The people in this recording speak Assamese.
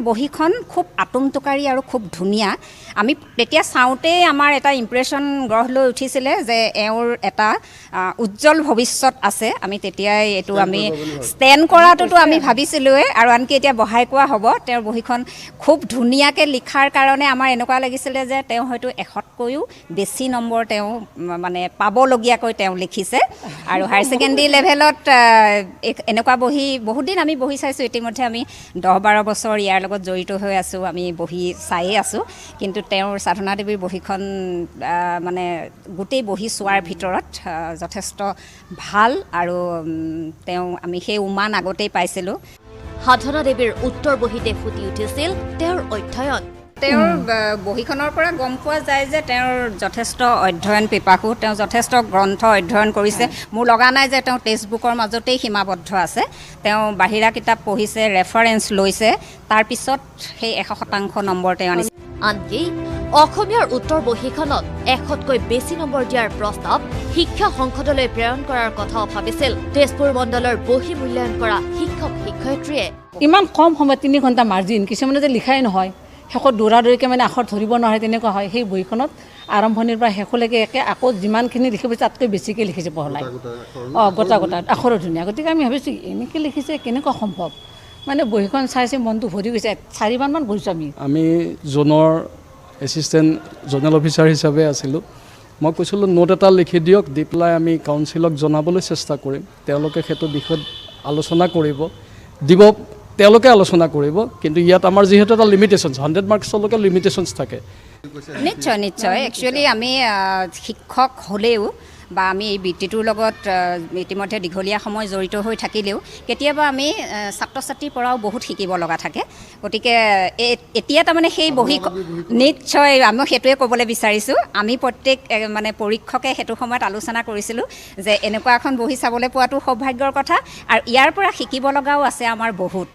বহিখন খুব আতুমটোকাৰী আৰু খুব ধুনীয়া আমি তেতিয়া চাওঁতে আমাৰ এটা ইমপ্ৰেছন গঢ় লৈ উঠিছিলে যে এওঁৰ এটা উজ্জ্বল ভৱিষ্যত আছে আমি তেতিয়াই এইটো আমি ষ্টেণ্ড কৰাটোতো আমি ভাবিছিলোঁৱে আৰু আনকি এতিয়া বহাই কোৱা হ'ব তেওঁৰ বহিখন খুব ধুনীয়াকৈ লিখাৰ কাৰণে আমাৰ এনেকুৱা লাগিছিলে যে তেওঁ হয়তো 100কৈও বেছি নম্বৰ তেওঁ মানে পাবলগীয়াকৈ তেওঁ লিখিছে আৰু হায়াৰ ছেকেণ্ডেৰী লেভেলত এনেকুৱা বহি বহুত দিন আমি বহি চাইছোঁ ইতিমধ্যে আমি 10-12 বছৰ ইয়াৰ লগত জড়িত হৈ আছোঁ আমি বহি চায়ে আছোঁ কিন্তু তেওঁৰ সাধনা দেৱীৰ বহিখন মানে গোটেই বহি চোৱাৰ ভিতৰত যথেষ্ট ভাল আৰু তেওঁ আমি সেই উমান আগতেই পাইছিলোঁ সাধনা দেৱীৰ উত্তৰ বহিতে ফুটি উঠিছিল তেওঁৰ অধ্যয়ন তেওঁৰ বহিখনৰ পৰা গম পোৱা যায় যে তেওঁৰ যথেষ্ট অধ্যয়ন পিপাসু তেওঁ যথেষ্ট গ্ৰন্থ অধ্যয়ন কৰিছে মোৰ লগা নাই যে তেওঁ টেক্সটবুকৰ মাজতেই সীমাবদ্ধ আছে তেওঁ বাহিৰা কিতাপ পঢ়িছে ৰেফাৰেঞ্চ লৈছে তাৰপিছত সেই 100% নম্বৰ তেওঁ আনিছে আনকি অসমীয়াৰ উত্তৰ বহিখনত 100কৈ বেছি নম্বৰ দিয়াৰ প্ৰস্তাৱ শিক্ষা সংসদলৈ প্ৰেৰণ কৰাৰ কথাও ভাবিছিল তেজপুৰ মণ্ডলৰ বহি মূল্যায়ন কৰা শিক্ষক শিক্ষয়িত্ৰীয়ে ইমান কম সময় 3 ঘণ্টা মাৰ্জিন কিছুমানে যে লিখাই নহয় শেষত দৌৰাদৌৰিকৈ মানে আখৰ ধৰিব নোৱাৰে তেনেকুৱা হয় সেই বহিখনত আৰম্ভণিৰ পৰা শেষলৈকে একে আকৌ যিমানখিনি লিখিব তাতকৈ বেছিকৈ লিখিছে পঢ়লাই গোটা আখৰো ধুনীয়া গতিকে আমি ভাবিছোঁ এনেকৈ লিখিছে কেনেকুৱা সম্ভৱ মানে বহিখন চাইছে মনটো ভৰি গৈছে 4 বাৰমান বহিছোঁ আমি জোনৰ এছিষ্টেণ্ট জোনেল অফিচাৰ হিচাপে আছিলোঁ মই কৈছিলোঁ নোট এটা লিখি দিয়ক দি পেলাই আমি কাউন্সিলক জনাবলৈ চেষ্টা কৰিম তেওঁলোকে সেইটো বিষয়ত আলোচনা কৰিব দিব তেওঁলোকে আলোচনা কৰিব কিন্তু ইয়াত আমাৰ যিহেতু এটা লিমিটেশ্যনছ 100 মাৰ্কছলৈকে লিমিটেশ্যনছ থাকে নিশ্চয় একচুৱেলি আমি শিক্ষক হ'লেও বা আমি এই বৃত্তিটোৰ লগত ইতিমধ্যে দীঘলীয়া সময় জড়িত হৈ থাকিলেও কেতিয়াবা আমি ছাত্ৰ ছাত্ৰীৰ পৰাও বহুত শিকিব লগা থাকে গতিকে এতিয়া তাৰমানে সেই বহি নিশ্চয় আমি সেইটোৱে ক'বলৈ বিচাৰিছোঁ আমি প্ৰত্যেক মানে পৰীক্ষকে সেইটো সময়ত আলোচনা কৰিছিলোঁ যে এনেকুৱা এখন বহি চাবলৈ পোৱাটো সৌভাগ্যৰ কথা আৰু ইয়াৰ পৰা শিকিব লগাও আছে আমাৰ বহুত